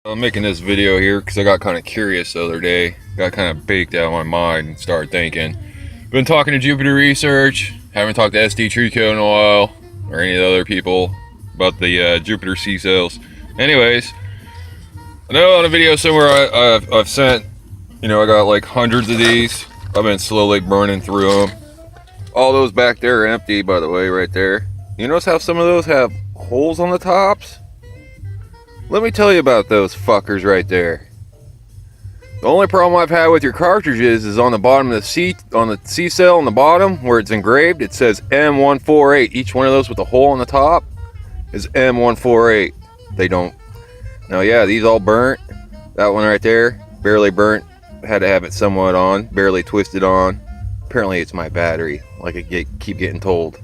I'm making this video here because I got kind of curious the other day. Got kind of baked out of my mind and started thinking. Been talking to Jupiter Research. Haven't talked to SD Trico in a while. Or any of the other people about the Jupiter C cells. Anyways, I know on a video somewhere I've sent, I got like hundreds of these. I've been slowly burning through them. All those back there are empty, by the way, right there. You notice how some of those have holes on the tops? Let me tell you about those fuckers right there. The only problem I've had with your cartridges is on the bottom of the C cell on the bottom where it's engraved, it says M148. Each one of those with a hole on the top is M148. They don't. Now, yeah, these all burnt. That one right there, barely burnt. Had to have it somewhat on, barely twisted on. Apparently, it's my battery, like I keep getting told.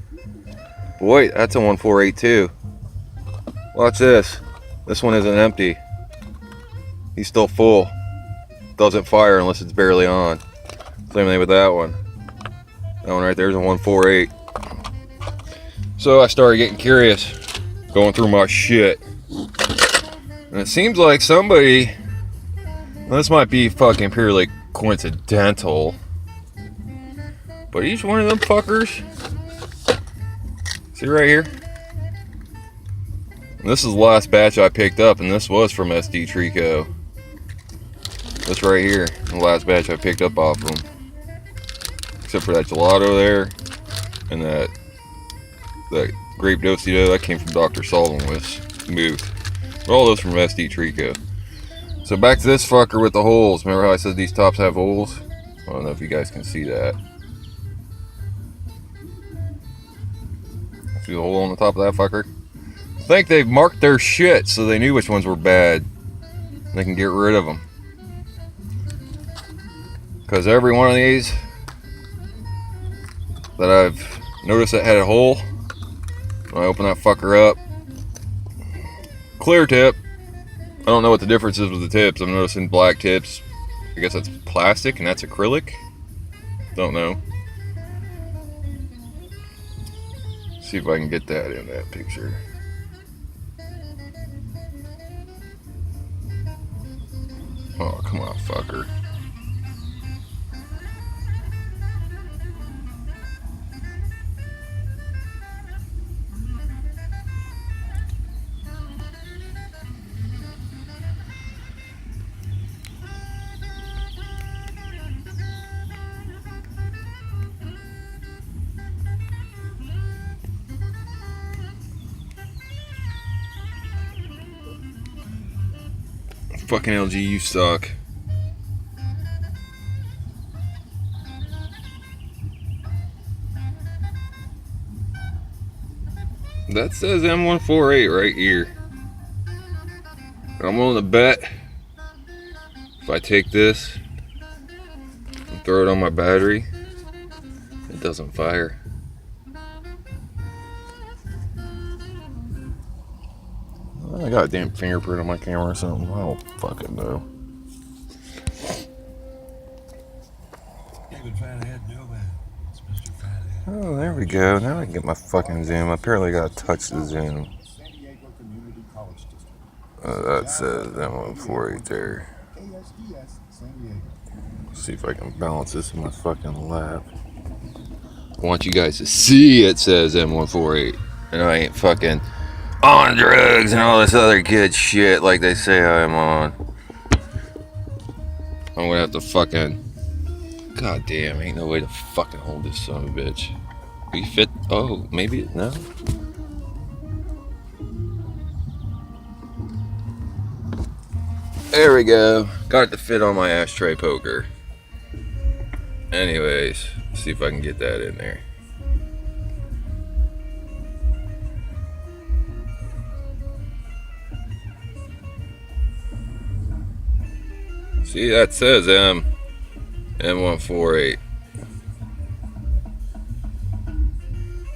Boy, that's a 148 too. Watch this. This one isn't empty. He's still full. Doesn't fire unless it's barely on. Same thing with that one. That one right there is a 148. So I started getting curious, going through my shit. And it seems like somebody, this might be fucking purely coincidental, but each one of them fuckers, see right here? And this is the last batch I picked up, and this was from SD Trico. This right here, the last batch I picked up off them. Except for that gelato there, and that grape dosito that came from Dr. Solomon's booth. But all those from SD Trico. So back to this fucker with the holes. Remember how I said these tops have holes? I don't know if you guys can see that. See the hole on the top of that fucker? I think they've marked their shit so they knew which ones were bad. They can get rid of them. Because every one of these that I've noticed that had a hole, when I open that fucker up, clear tip. I don't know what the difference is with the tips. I'm noticing black tips. I guess that's plastic and that's acrylic. Don't know. See if I can get that in that picture. Oh, come on, fucker. Fucking LG, you suck. That says M148 right here. I'm willing to bet if I take this and throw it on my battery, it doesn't fire. I got a damn fingerprint on my camera or something. I don't fucking know. Oh, there we go. Now I can get my fucking zoom. Apparently I gotta touch the zoom. That says M148 there. Let's see if I can balance this in my fucking lap. I want you guys to see it says M148. And I ain't fucking on drugs and all this other good shit like they say I'm on. I'm gonna have to fucking, god damn, ain't no way to fucking hold this son of a bitch. We fit, oh, maybe, no? There we go. Got it to fit on my ashtray poker. Anyways, see if I can get that in there. See, that says M148.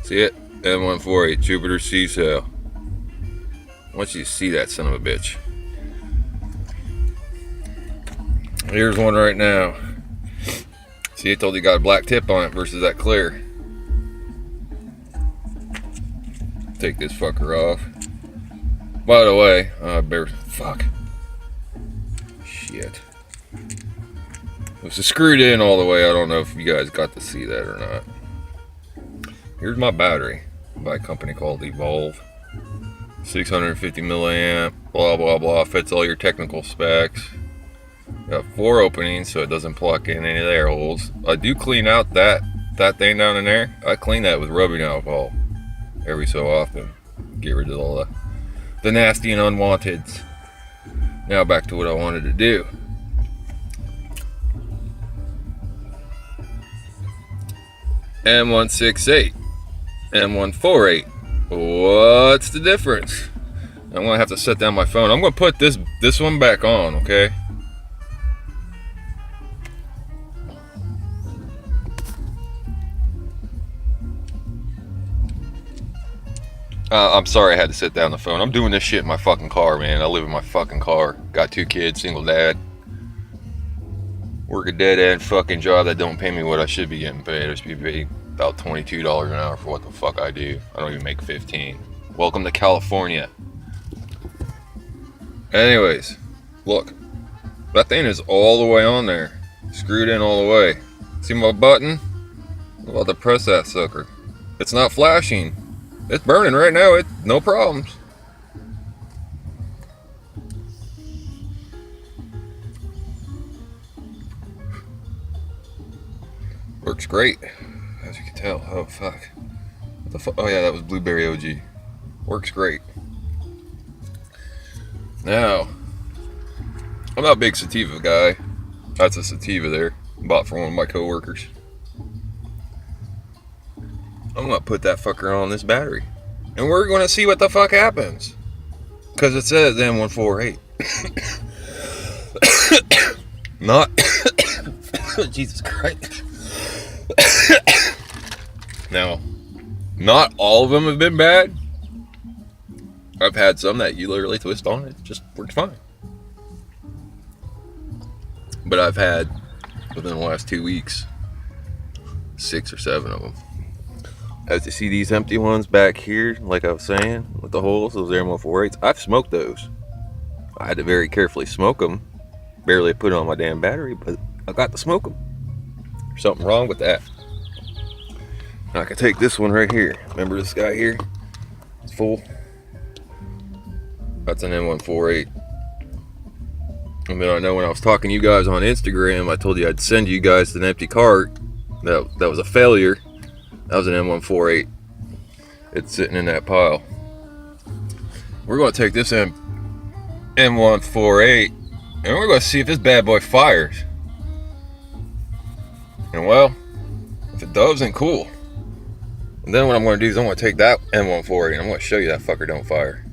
See it? M148, Jupiter C cell. I want you to see that son of a bitch. Here's one right now. See, it told you got a black tip on it versus that clear. Take this fucker off. By the way, fuck. Shit. This is screwed in all the way. I don't know if you guys got to see that or not. Here's my battery by a company called Evolve. 650 milliamp, blah blah blah, fits all your technical specs. Got 4 openings so it doesn't pluck in any of the air holes. I do clean out that thing down in there. I clean that with rubbing alcohol every so often. Get rid of all the nasty and unwanteds. Now back to what I wanted to do. M168, M148. What's the difference? I'm gonna have to set down my phone. I'm gonna put this one back on, okay? I'm sorry I had to set down the phone. I'm doing this shit in my fucking car, man. I live in my fucking car. Got 2 kids, single dad. Work a dead-end fucking job that don't pay me what I should be getting paid. I should be paid about $22 an hour for what the fuck I do. I don't even make 15. Welcome to California. Anyways, look. That thing is all the way on there. Screwed in all the way. See my button? I'm about to press that sucker. It's not flashing. It's burning right now. No problems. Works great, as you can tell. Oh fuck. What the fuck? Oh yeah, that was Blueberry OG. Works great. Now, I'm not a big sativa guy. That's a sativa there. Bought from one of my coworkers. I'm gonna put that fucker on this battery, and we're gonna see what the fuck happens. Cause it says M148. Not. Jesus Christ. Now, not all of them have been bad. I've had some that you literally twist on, it just works fine. But I've had, within the last 2 weeks, 6 or 7 of them. As you see these empty ones back here, like I was saying, with the holes, those M148s, I've smoked those. I had to very carefully smoke them. Barely put it on my damn battery, but I got to smoke them. There's something wrong with that. I can take this one right here. Remember this guy here? It's full. That's an M148. I mean, I know when I was talking to you guys on Instagram, I told you I'd send you guys an empty cart. That was a failure. That was an M148. It's sitting in that pile. We're going to take this M148 and we're going to see if this bad boy fires. And well, if it does, then cool. And then what I'm going to do is I'm going to take that M148 and I'm going to show you that fucker don't fire.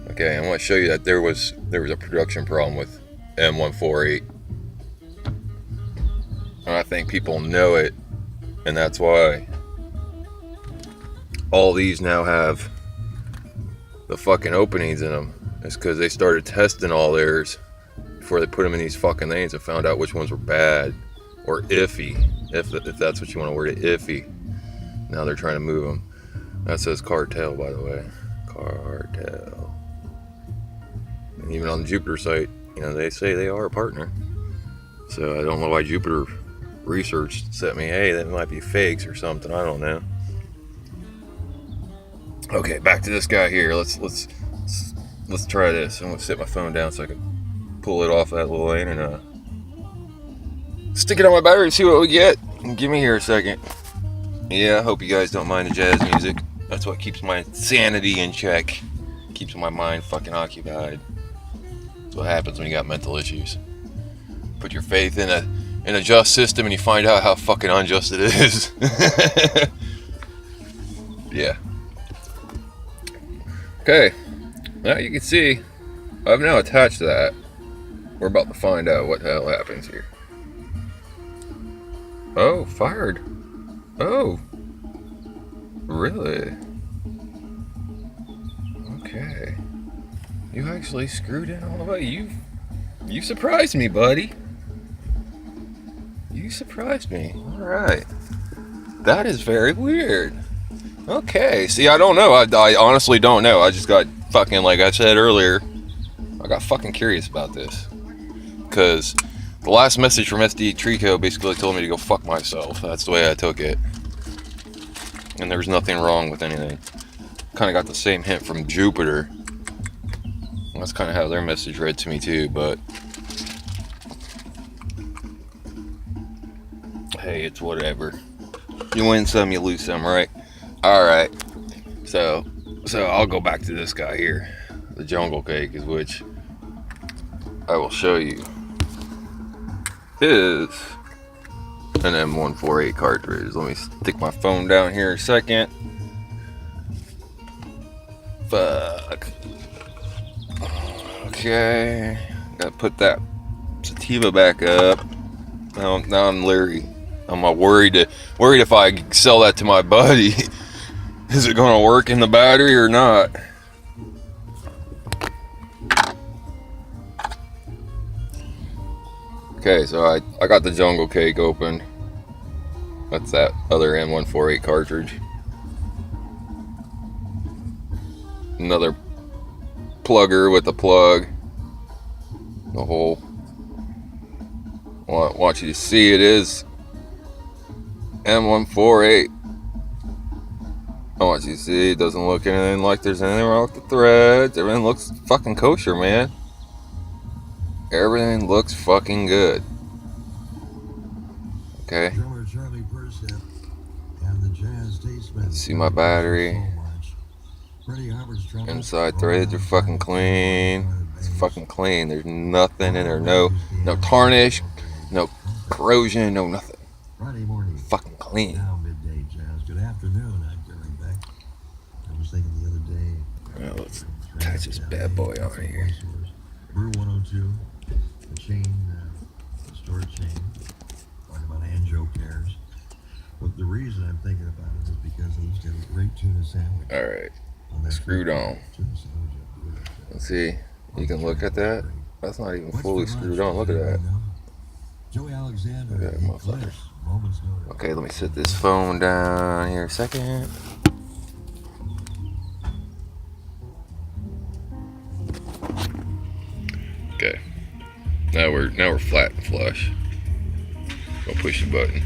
Okay, I'm going to show you that there was a production problem with M148. And I think people know it. And that's why all these now have the fucking openings in them. It's because they started testing all theirs before they put them in these fucking things and found out which ones were bad or iffy, if that's what you want to word it, iffy. Now they're trying to move them. That says cartel, by the way. Cartel. And even on the Jupiter site, you know, they say they are a partner. So I don't know why Jupiter Research set me, hey, that might be fakes or something, I don't know. Okay, back to this guy here. Let's try this. I'm gonna set my phone down so I can pull it off that little lane and stick it on my battery and see what we get. Give me here a second. Yeah, I hope you guys don't mind the jazz music. That's what keeps my sanity in check. Keeps my mind fucking occupied. That's what happens when you got mental issues. Put your faith in a just system and you find out how fucking unjust it is. Yeah. Okay. Now you can see I've now attached that. We're about to find out what the hell happens here. Oh, fired. Oh. Really? Okay. You actually screwed in all the way. You surprised me, buddy. You surprised me. Alright. That is very weird. Okay. See, I don't know. I honestly don't know. I just got fucking, like I said earlier, I got fucking curious about this. because the last message from SD Trico basically told me to go fuck myself. That's the way I took it. And there was nothing wrong with anything. Kind of got the same hint from Jupiter. That's kind of how their message read to me too, but hey, it's whatever. You win some, you lose some, right? Alright. So I'll go back to this guy here. The jungle cake, is which I will show you is an M148 cartridge. Let me stick my phone down here a second. Fuck. Okay. Gotta put that sativa back up. Now I'm leery. I'm worried if I sell that to my buddy, is it gonna work in the battery or not? Okay, so I got the jungle cake open. That's that other M148 cartridge. Another plugger with a plug. The hole. I want you to see it is M148. I want you to see it doesn't look anything like there's anything wrong with the threads. Everything looks fucking kosher, man. Everything looks fucking good. Okay. See my battery. Inside threads are fucking clean. It's fucking clean. There's nothing in there. No tarnish, no corrosion, no nothing. Fucking clean. Good afternoon. I'm Gary Beck. I was thinking the other day. Well, let's attach this bad boy on here. Brew 102, the chain, the storage chain, talking about Anjo cares. But the reason I'm thinking about it is because I used to have a great tuna sandwich. All right, screwed on. Let's see. You can look at that. That's not even fully screwed on. Look at that. Joey Alexander. Look at that motherfucker. Okay, let me set this phone down here a second. Okay. Now we're flat and flush. Go push the button.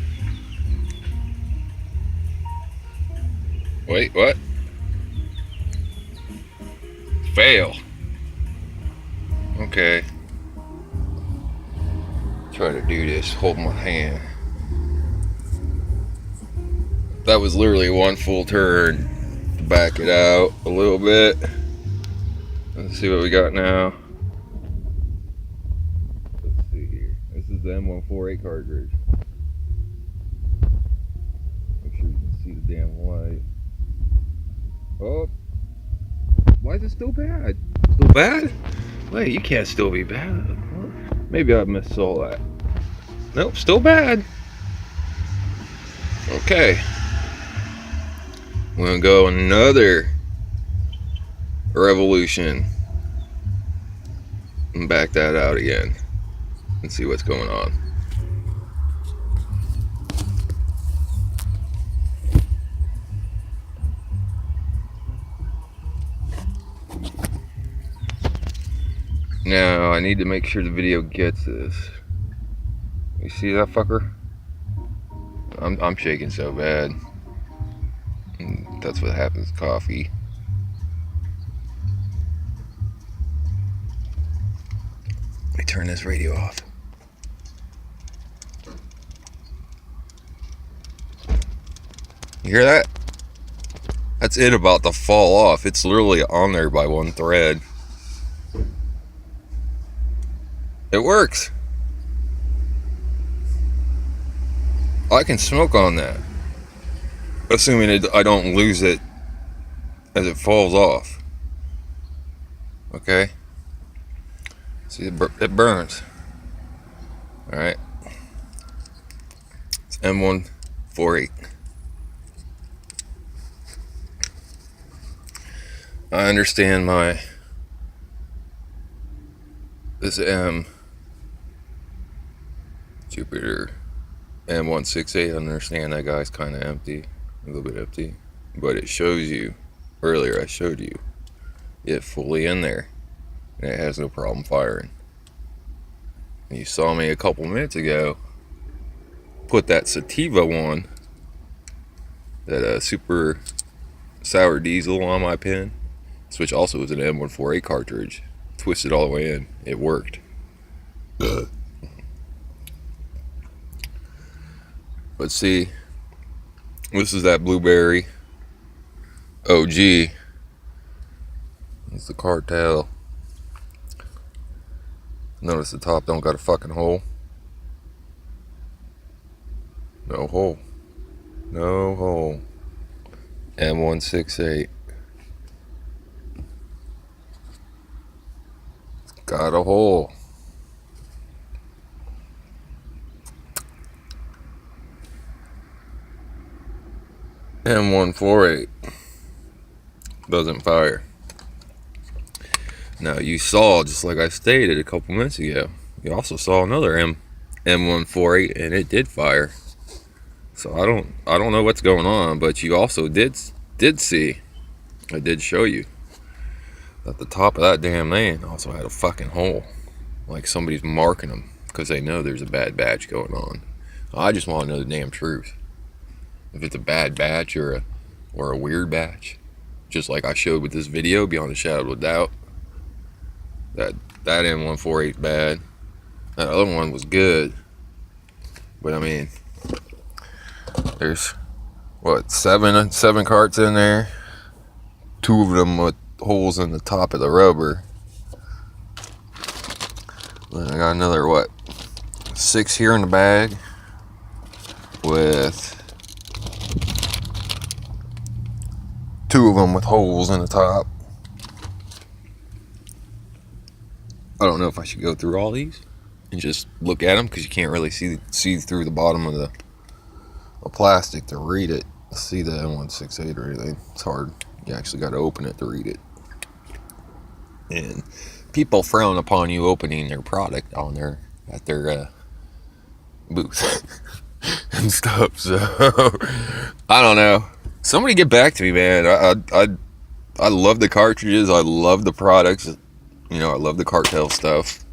Wait, what? Fail. Okay. Try to do this. Hold my hand. That was literally one full turn. Back it out a little bit. Let's see what we got now. Let's see here. This is the M148 cartridge. Make sure you can see the damn light. Oh. Why is it still bad? Still bad? Wait, you can't still be bad. Maybe I missaw that. Nope, still bad. Okay. We're gonna go another revolution and back that out again and see what's going on. Now I need to make sure the video gets this. You see that fucker? I'm shaking so bad. And that's what happens with coffee. Let me turn this radio off. You hear that? That's it about to fall off. It's literally on there by one thread. It works. I can smoke on that, assuming I don't lose it as it falls off. Okay. See, it burns. All right. It's M148. I understand this Jupiter M168, I understand that guy's kind of empty, a little bit empty, but it shows you, earlier I showed you it fully in there, and it has no problem firing. You saw me a couple minutes ago put that sativa on, that super sour diesel on my pen, which also is an M148 cartridge. Twisted all the way in. It worked. Let's see. This is that blueberry OG. It's the cartel. Notice the top don't got a fucking hole. No hole. No hole. M168. Got a hole. M148 doesn't fire. Now you saw, just like I stated a couple minutes ago, you also saw another M148 and it did fire. So I don't know what's going on, but you also did see, I did show you that the top of that damn thing also had a fucking hole, like somebody's marking them because they know there's a bad batch going on. I just want to know the damn truth. If it's a bad batch or a weird batch, just like I showed with this video, beyond a shadow of a doubt, that M148 bad. That other one was good, but I mean, there's what, seven carts in there, 2 of them with holes in the top of the rubber. Then I got another, what, 6 here in the bag with 2 of them with holes in the top. I don't know if I should go through all these and just look at them, because you can't really see through the bottom of the plastic to read it, see the M168 or anything. It's hard. You actually got to open it to read it. And people frown upon you opening their product at their booth and stuff. So I don't know. Somebody get back to me, man. I love the cartridges. I love the products. You know, I love the cartel stuff.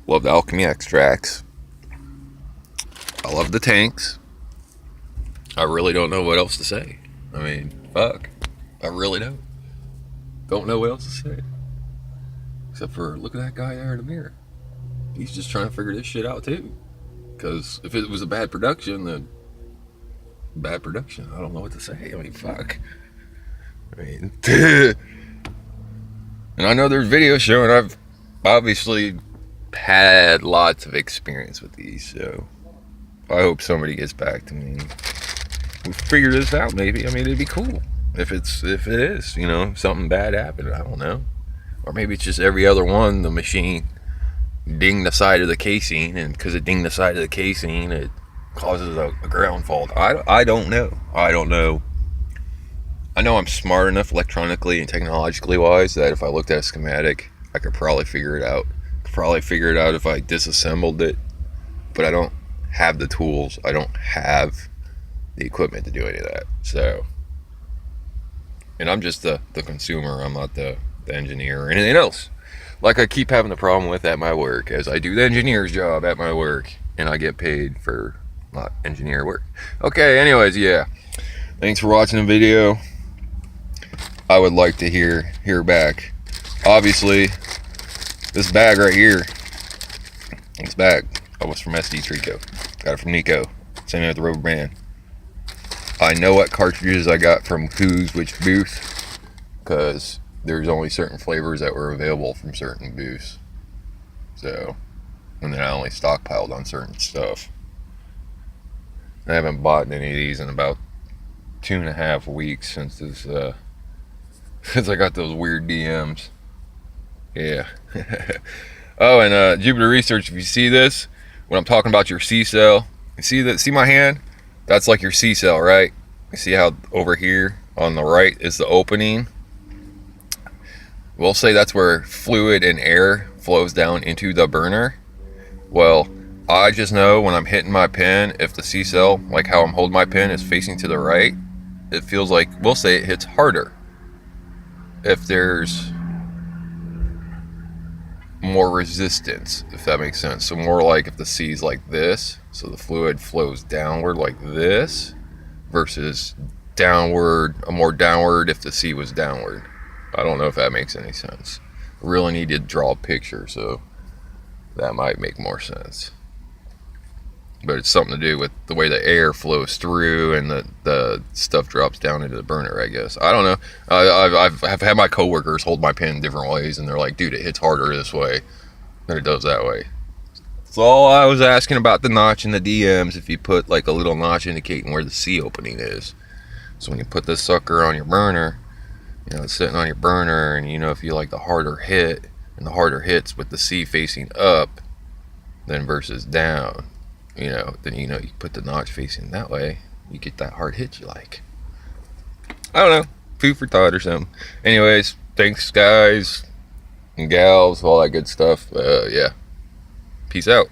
Love the alchemy extracts. I love the tanks. I really don't know what else to say. I mean, fuck. I really don't. Don't know what else to say. Except for, look at that guy there in the mirror. He's just trying to figure this shit out too. Because if it was a bad production, then bad production. I don't know what to say. I mean, fuck. I mean, and I know there's videos showing I've obviously had lots of experience with these, so I hope somebody gets back to me. We'll figure this out, maybe. I mean, it'd be cool if it is, you know, something bad happened. I don't know. Or maybe it's just every other one, the machine dinged the side of the casing, and because it dinged the side of the casing, it causes a ground fault. I don't know. I don't know. I know I'm smart enough electronically and technologically wise that if I looked at a schematic, I could probably figure it out. Probably figure it out if I disassembled it, but I don't have the tools. I don't have the equipment to do any of that. So, and I'm just the consumer. I'm not the engineer or anything else. Like I keep having the problem with at my work, as I do the engineer's job at my work, and I get paid for not engineer work. Okay, anyways, yeah. Thanks for watching the video. I would like to hear back. Obviously, this bag right here, this bag, I was from SD Trico. Got it from Nico. Same thing with the rubber band. I know what cartridges I got from which booth, because there's only certain flavors that were available from certain booths. So, and then I only stockpiled on certain stuff. I haven't bought any of these in about 2.5 weeks since this, since I got those weird DMs. Yeah. Oh, and Jupiter Research, if you see this, when I'm talking about your C-cell, you see that? See my hand? That's like your C-cell, right? You see how over here on the right is the opening? We'll say that's where fluid and air flows down into the burner. Well, I just know when I'm hitting my pen, if the C-cell, like how I'm holding my pen, is facing to the right, it feels like, we'll say it hits harder. If there's more resistance, if that makes sense. So more like if the C's like this, so the fluid flows downward like this, versus downward, more downward if the C was downward. I don't know if that makes any sense. I really need to draw a picture, so that might make more sense. But it's something to do with the way the air flows through and the stuff drops down into the burner, I guess. I don't know. I've had my coworkers hold my pen different ways, and they're like, dude, it hits harder this way than it does that way. So all I was asking about the notch in the DMs, if you put like a little notch indicating where the C opening is. So when you put this sucker on your burner, you know, it's sitting on your burner, and you know, if you like the harder hit, and the harder hits with the C facing up than versus down, you know, then you know you put the notch facing that way, you get that hard hit you like. I don't know, food for thought or something. Anyways, thanks guys and gals, all that good stuff. Yeah, peace out.